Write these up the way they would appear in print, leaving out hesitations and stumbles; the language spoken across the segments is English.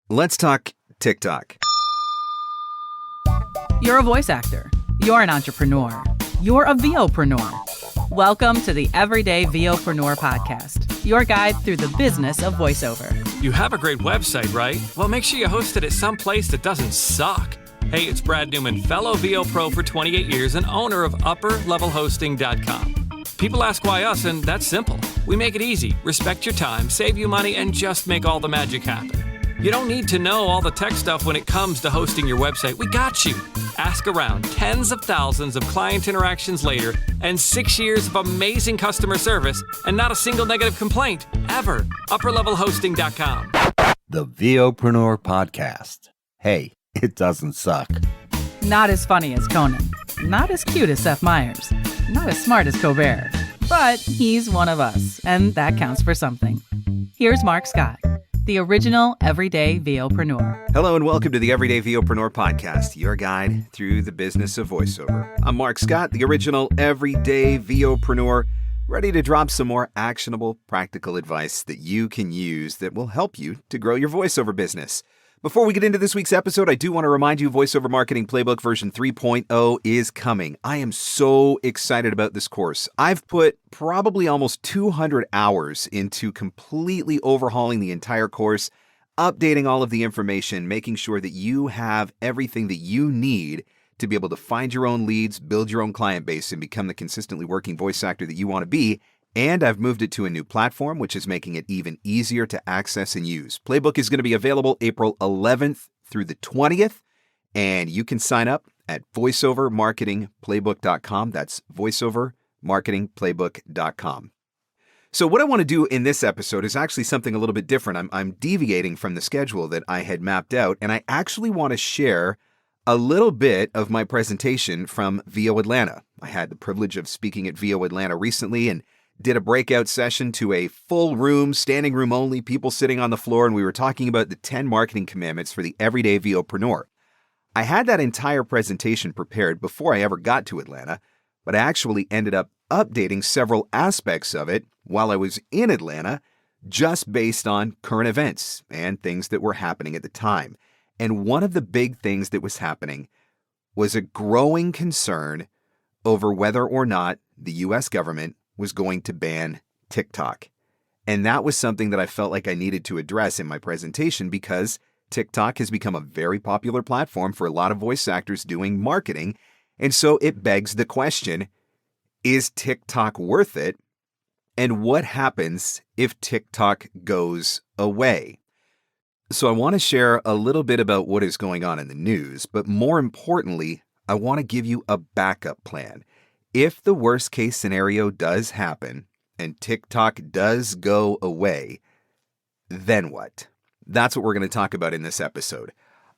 Let's talk TikTok. You're a voice actor. You're an entrepreneur. You're a VOPRENEUR. Welcome to the Everyday VOPRENEUR podcast, your guide through the business of voiceover. You have a great website, right? Well, make sure you host it at some place that doesn't suck. Hey, it's Brad Newman, fellow VO Pro for 28 years and owner of UpperLevelHosting.com. People ask why us, and that's simple. We make it easy, respect your time, save you money, and just make all the magic happen. You don't need to know all the tech stuff when it comes to hosting your website. We got you. Ask around. Tens of thousands of client interactions later, and 6 years of amazing customer service, and not a single negative complaint, ever. UpperLevelHosting.com. The VOPRENEUR podcast. Hey, it doesn't suck. Not as funny as Conan. Not as cute as Seth Meyers. Not as smart as Colbert. But he's one of us, and that counts for something. Here's Mark Scott, the original Everyday VOPRENEUR. Hello and welcome to the Everyday VOPRENEUR podcast, your guide through the business of voiceover. I'm Mark Scott, the original Everyday VOPRENEUR, ready to drop some more actionable, practical advice that you can use that will help you to grow your voiceover business. Before we get into this week's episode, I do want to remind you Voiceover Marketing Playbook version 3.0 is coming. I am so excited about this course. I've put probably almost 200 hours into completely overhauling the entire course, updating all of the information, making sure that you have everything that you need to be able to find your own leads, build your own client base, and become the consistently working voice actor that you want to be. And I've moved it to a new platform, which is making it even easier to access and use. Playbook is going to be available April 11th through the 20th, and you can sign up at voiceovermarketingplaybook.com. That's voiceovermarketingplaybook.com. So what I want to do in this episode is actually something a little bit different. I'm deviating from the schedule that I had mapped out, and I actually want to share a little bit of my presentation from VO Atlanta. I had the privilege of speaking at VO Atlanta recently, and did a breakout session to a full room, standing room only, people sitting on the floor, and we were talking about the 10 marketing commandments for the everyday VOpreneur. I had that entire presentation prepared before I ever got to Atlanta, but I actually ended up updating several aspects of it while I was in Atlanta, just based on current events and things that were happening at the time. And one of the big things that was happening was a growing concern over whether or not the U.S. government was going to ban TikTok. And that was something that I felt like I needed to address in my presentation because TikTok has become a very popular platform for a lot of voice actors doing marketing. And so it begs the question, is TikTok worth it? And what happens if TikTok goes away? So I want to share a little bit about what is going on in the news, but more importantly, I want to give you a backup plan. If the worst case scenario does happen and TikTok does go away, then what? That's what we're going to talk about in this episode.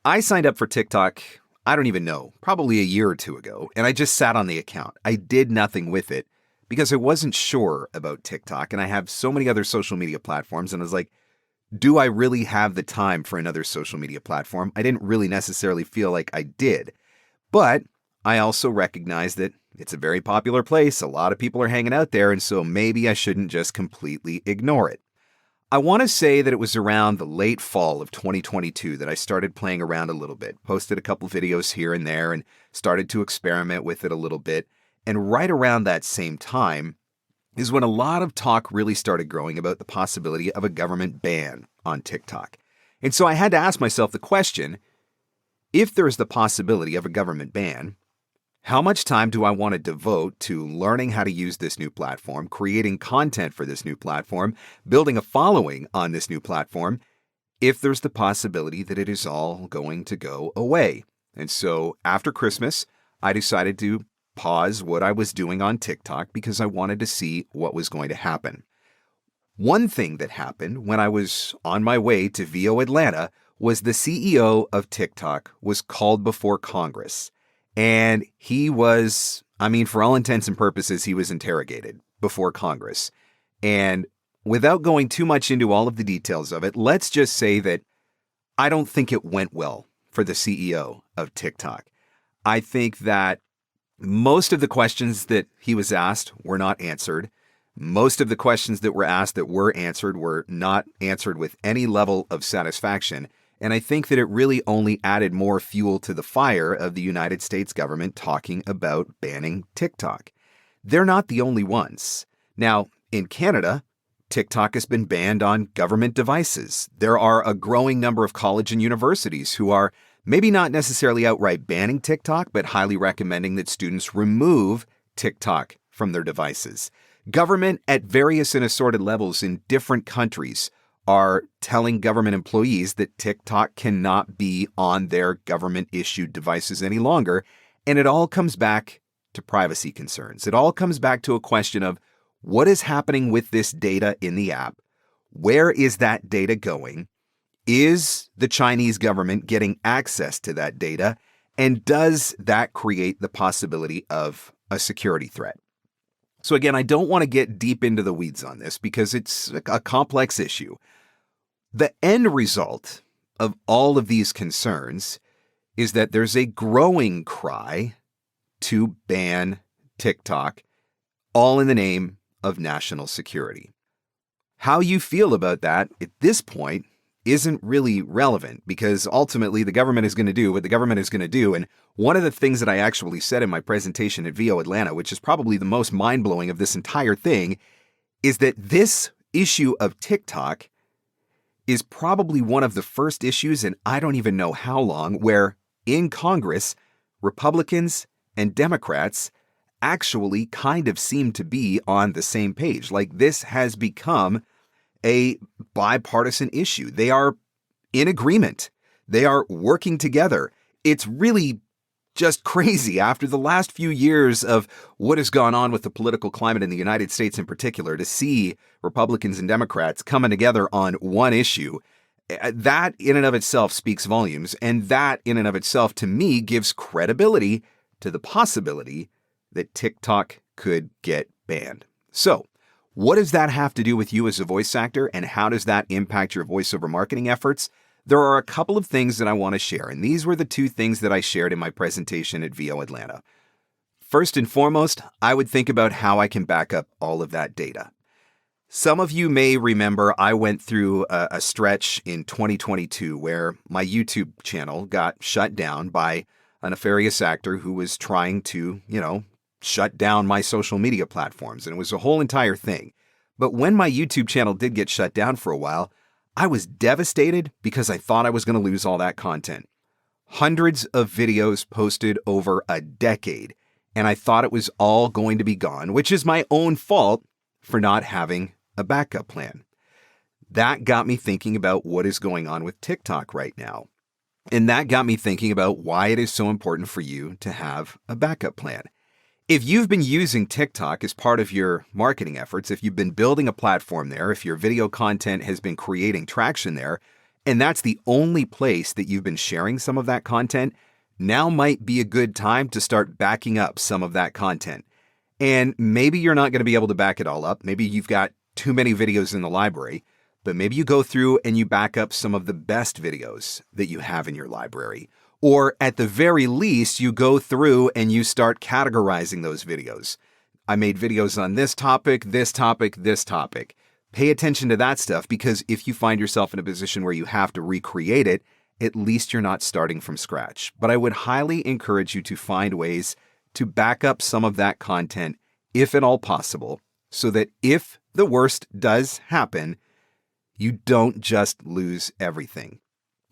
I signed up for TikTok, I don't even know, probably a year or two ago, and I just sat on the account. I did nothing with it because I wasn't sure about TikTok, and I have so many other social media platforms, and I was like, do I really have the time for another social media platform? I didn't really necessarily feel like I did, but I also recognize that it's a very popular place. A lot of people are hanging out there, and so maybe I shouldn't just completely ignore it. I want to say that it was around the late fall of 2022 that I started playing around a little bit, posted a couple videos here and there, and started to experiment with it a little bit. And right around that same time is when a lot of talk really started growing about the possibility of a government ban on TikTok. And so I had to ask myself the question, if there is the possibility of a government ban, how much time do I want to devote to learning how to use this new platform, creating content for this new platform, building a following on this new platform, if there's the possibility that it is all going to go away? And so after Christmas, I decided to pause what I was doing on TikTok because I wanted to see what was going to happen. One thing that happened when I was on my way to VO Atlanta was the CEO of TikTok was called before Congress. And he was, for all intents and purposes, he was interrogated before Congress. And without going too much into all of the details of it, let's just say that I don't think it went well for the CEO of TikTok. I think that most of the questions that he was asked were not answered. Most of the questions that were asked that were answered were not answered with any level of satisfaction. And I think that it really only added more fuel to the fire of the United States government talking about banning TikTok. They're not the only ones. Now, in Canada, TikTok has been banned on government devices. There are a growing number of college and universities who are maybe not necessarily outright banning TikTok, but highly recommending that students remove TikTok from their devices. Government at various and assorted levels in different countries are telling government employees that TikTok cannot be on their government-issued devices any longer, and it all comes back to privacy concerns. It all comes back to a question of what is happening with this data in the app? Where is that data going? Is the Chinese government getting access to that data? And does that create the possibility of a security threat? So again, I don't want to get deep into the weeds on this because it's a complex issue. The end result of all of these concerns is that there's a growing cry to ban TikTok, all in the name of national security. How you feel about that at this point isn't really relevant because ultimately the government is going to do what the government is going to do. And one of the things that I actually said in my presentation at VO Atlanta, which is probably the most mind-blowing of this entire thing, is that this issue of TikTok is probably one of the first issues, and I don't even know how long, where in Congress, Republicans and Democrats actually kind of seem to be on the same page. Like this has become a bipartisan issue. They are in agreement. They are working together. It's really just crazy after the last few years of what has gone on with the political climate in the United States in particular, to see Republicans and Democrats coming together on one issue. That in and of itself speaks volumes, and that in and of itself to me gives credibility to the possibility that TikTok could get banned. So, what does that have to do with you as a voice actor, and how does that impact your voiceover marketing efforts? There are a couple of things that I want to share, and these were the two things that I shared in my presentation at VO Atlanta. First and foremost, I would think about how I can back up all of that data. Some of you may remember I went through a stretch in 2022 where my YouTube channel got shut down by a nefarious actor who was trying to, shut down my social media platforms, and it was a whole entire thing. But when my YouTube channel did get shut down for a while, I was devastated because I thought I was going to lose all that content. Hundreds of videos posted over a decade, and I thought it was all going to be gone, which is my own fault for not having a backup plan. That got me thinking about what is going on with TikTok right now. And that got me thinking about why it is so important for you to have a backup plan. If you've been using TikTok as part of your marketing efforts, if you've been building a platform there, if your video content has been creating traction there, and that's the only place that you've been sharing some of that content, now might be a good time to start backing up some of that content. And maybe you're not going to be able to back it all up. Maybe you've got too many videos in the library, but maybe you go through and you back up some of the best videos that you have in your library. Or at the very least, you go through and you start categorizing those videos. I made videos on this topic, this topic, this topic. Pay attention to that stuff, because if you find yourself in a position where you have to recreate it, at least you're not starting from scratch. But I would highly encourage you to find ways to back up some of that content, if at all possible, so that if the worst does happen, you don't just lose everything.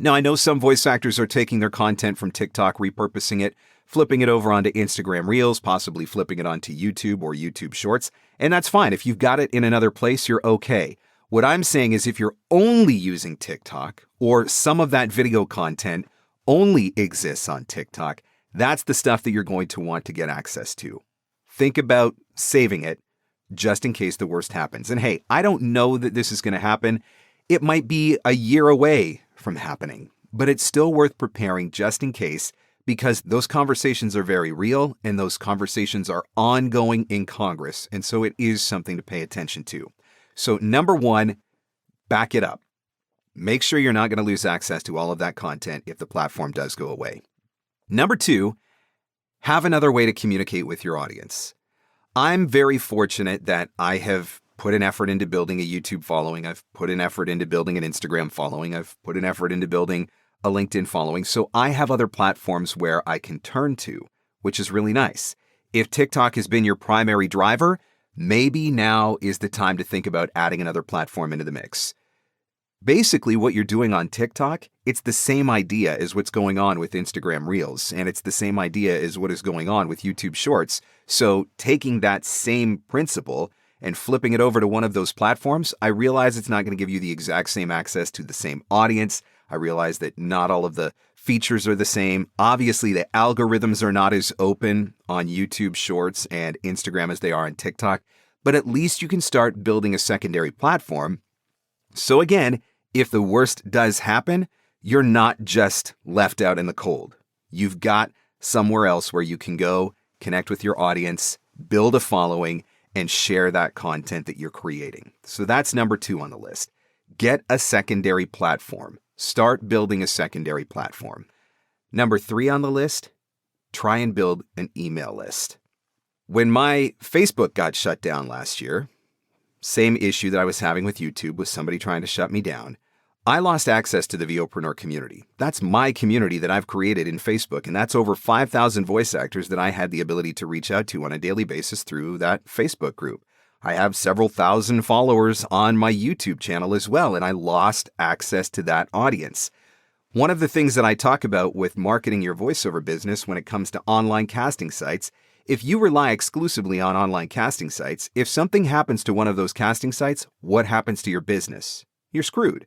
Now, I know some voice actors are taking their content from TikTok, repurposing it, flipping it over onto Instagram Reels, possibly flipping it onto YouTube or YouTube Shorts, and that's fine. If you've got it in another place, you're okay. What I'm saying is if you're only using TikTok, or some of that video content only exists on TikTok, that's the stuff that you're going to want to get access to. Think about saving it just in case the worst happens. And hey, I don't know that this is going to happen. It might be a year away from happening, but it's still worth preparing just in case, because those conversations are very real and those conversations are ongoing in Congress. And so it is something to pay attention to. So number one, back it up. Make sure you're not going to lose access to all of that content if the platform does go away. Number two, have another way to communicate with your audience. I'm very fortunate that I have put an effort into building a YouTube following. I've put an effort into building an Instagram following. I've put an effort into building a LinkedIn following. So I have other platforms where I can turn to, which is really nice. If TikTok has been your primary driver, maybe now is the time to think about adding another platform into the mix. Basically, what you're doing on TikTok, it's the same idea as what's going on with Instagram Reels, and it's the same idea as what is going on with YouTube Shorts. So taking that same principle and flipping it over to one of those platforms, I realize it's not going to give you the exact same access to the same audience. I realize that not all of the features are the same. Obviously, the algorithms are not as open on YouTube Shorts and Instagram as they are on TikTok, but at least you can start building a secondary platform. So again, if the worst does happen, you're not just left out in the cold. You've got somewhere else where you can go, connect with your audience, build a following, and share that content that you're creating. So that's number 2 on the list. Get a secondary platform. Start building a secondary platform. Number 3 on the list, try and build an email list. When my Facebook got shut down last year, same issue that I was having with YouTube with somebody trying to shut me down, I lost access to the VOPRENEUR community. That's my community that I've created in Facebook, and that's over 5,000 voice actors that I had the ability to reach out to on a daily basis through that Facebook group. I have several thousand followers on my YouTube channel as well, and I lost access to that audience. One of the things that I talk about with marketing your voiceover business when it comes to online casting sites, if you rely exclusively on online casting sites, if something happens to one of those casting sites, what happens to your business? You're screwed.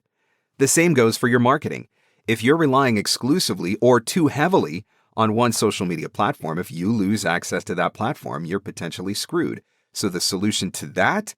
The same goes for your marketing. If you're relying exclusively or too heavily on one social media platform, if you lose access to that platform, you're potentially screwed. So the solution to that,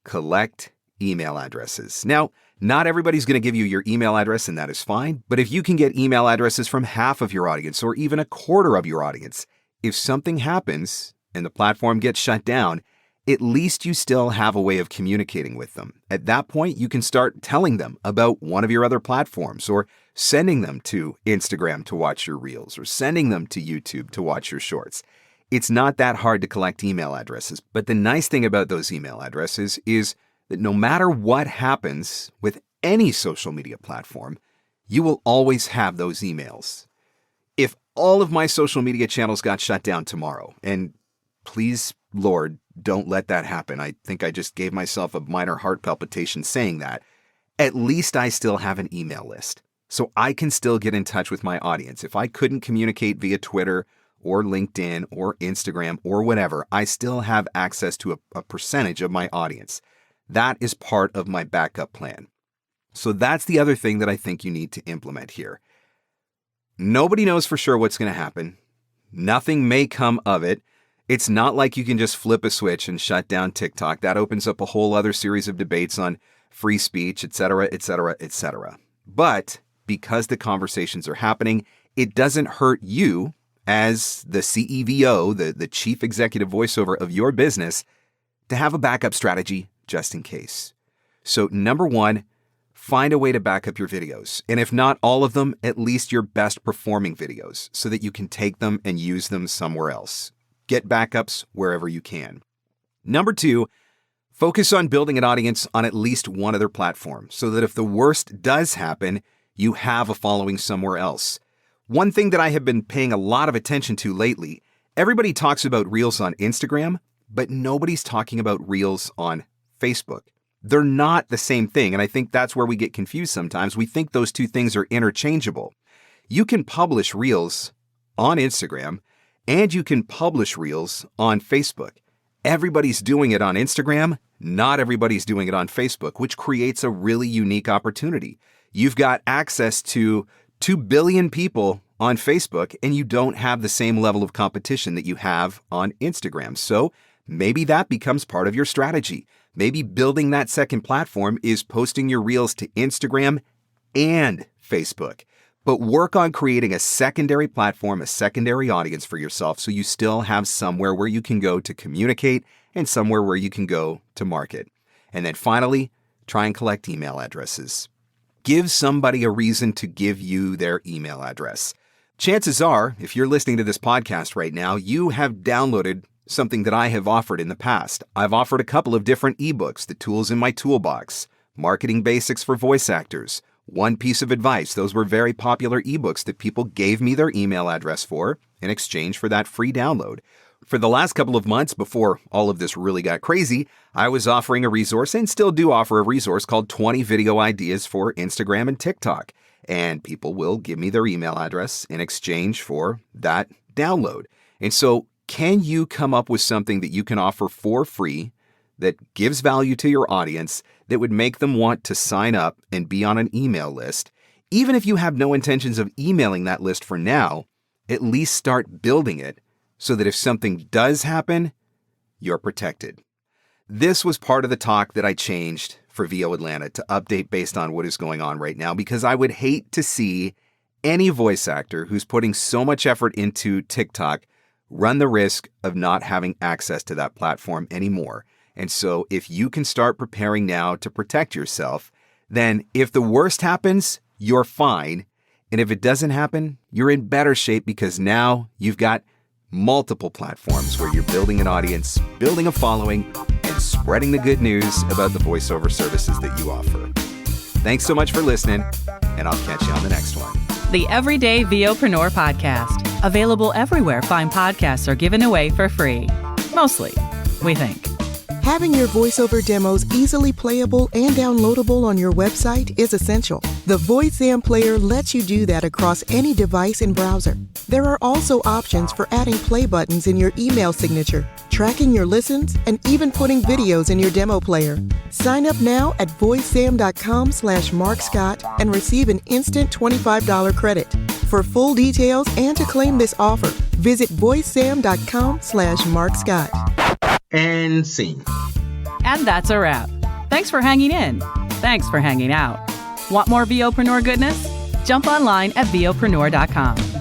collect email addresses. Now, not everybody's going to give you your email address, and that is fine. But if you can get email addresses from half of your audience or even a quarter of your audience, if something happens and the platform gets shut down, at least you still have a way of communicating with them. At that point, you can start telling them about one of your other platforms or sending them to Instagram to watch your reels or sending them to YouTube to watch your shorts. It's not that hard to collect email addresses, but the nice thing about those email addresses is that no matter what happens with any social media platform, you will always have those emails. If all of my social media channels got shut down tomorrow, and please, Lord, don't let that happen. I think I just gave myself a minor heart palpitation saying that. At least I still have an email list, so I can still get in touch with my audience. If I couldn't communicate via Twitter or LinkedIn or Instagram or whatever, I still have access to a percentage of my audience. That is part of my backup plan. So that's the other thing that I think you need to implement here. Nobody knows for sure what's going to happen. Nothing may come of it. It's not like you can just flip a switch and shut down TikTok. That opens up a whole other series of debates on free speech, etc., etc., etc. But because the conversations are happening, it doesn't hurt you as the CEVO, the chief executive voiceover of your business, to have a backup strategy just in case. So number 1, find a way to back up your videos. And if not all of them, at least your best performing videos so that you can take them and use them somewhere else. Get backups wherever you can. Number 2, focus on building an audience on at least one other platform so that if the worst does happen, you have a following somewhere else. One thing that I have been paying a lot of attention to lately, everybody talks about Reels on Instagram, but nobody's talking about Reels on Facebook. They're not the same thing, and I think that's where we get confused sometimes. We think those two things are interchangeable. You can publish Reels on Instagram, and you can publish Reels on Facebook. Everybody's doing it on Instagram, not everybody's doing it on Facebook, which creates a really unique opportunity. You've got access to 2 billion people on Facebook, and you don't have the same level of competition that you have on Instagram. So maybe that becomes part of your strategy. Maybe building that second platform is posting your Reels to Instagram and Facebook. But work on creating a secondary platform, a secondary audience for yourself so you still have somewhere where you can go to communicate and somewhere where you can go to market. And then finally, try and collect email addresses. Give somebody a reason to give you their email address. Chances are, if you're listening to this podcast right now, you have downloaded something that I have offered in the past. I've offered a couple of different ebooks, the tools in my toolbox, marketing basics for voice actors, one piece of advice. Those were very popular ebooks that people gave me their email address for in exchange for that free download. For the last couple of months before all of this really got crazy, I was offering a resource and still do offer a resource called 20 Video Ideas for Instagram and TikTok. And people will give me their email address in exchange for that download. And so can you come up with something that you can offer for free that gives value to your audience that would make them want to sign up and be on an email list? Even if you have no intentions of emailing that list for now, at least start building it so that if something does happen, you're protected. This was part of the talk that I changed for VO Atlanta to update based on what is going on right now, because I would hate to see any voice actor who's putting so much effort into TikTok run the risk of not having access to that platform anymore. And so if you can start preparing now to protect yourself, then if the worst happens, you're fine. And if it doesn't happen, you're in better shape because now you've got multiple platforms where you're building an audience, building a following, and spreading the good news about the voiceover services that you offer. Thanks so much for listening, and I'll catch you on the next one. The Everyday VOPreneur Podcast. Available everywhere fine podcasts are given away for free. Mostly, we think. Having your voiceover demos easily playable and downloadable on your website is essential. The VoiceZam player lets you do that across any device and browser. There are also options for adding play buttons in your email signature, tracking your listens, and even putting videos in your demo player. Sign up now at voicezam.com/markscott and receive an instant $25 credit. For full details and to claim this offer, visit voicezam.com/markscott. And scene. And that's a wrap. Thanks for hanging in. Thanks for hanging out. Want more VOpreneur goodness? Jump online at VOpreneur.com.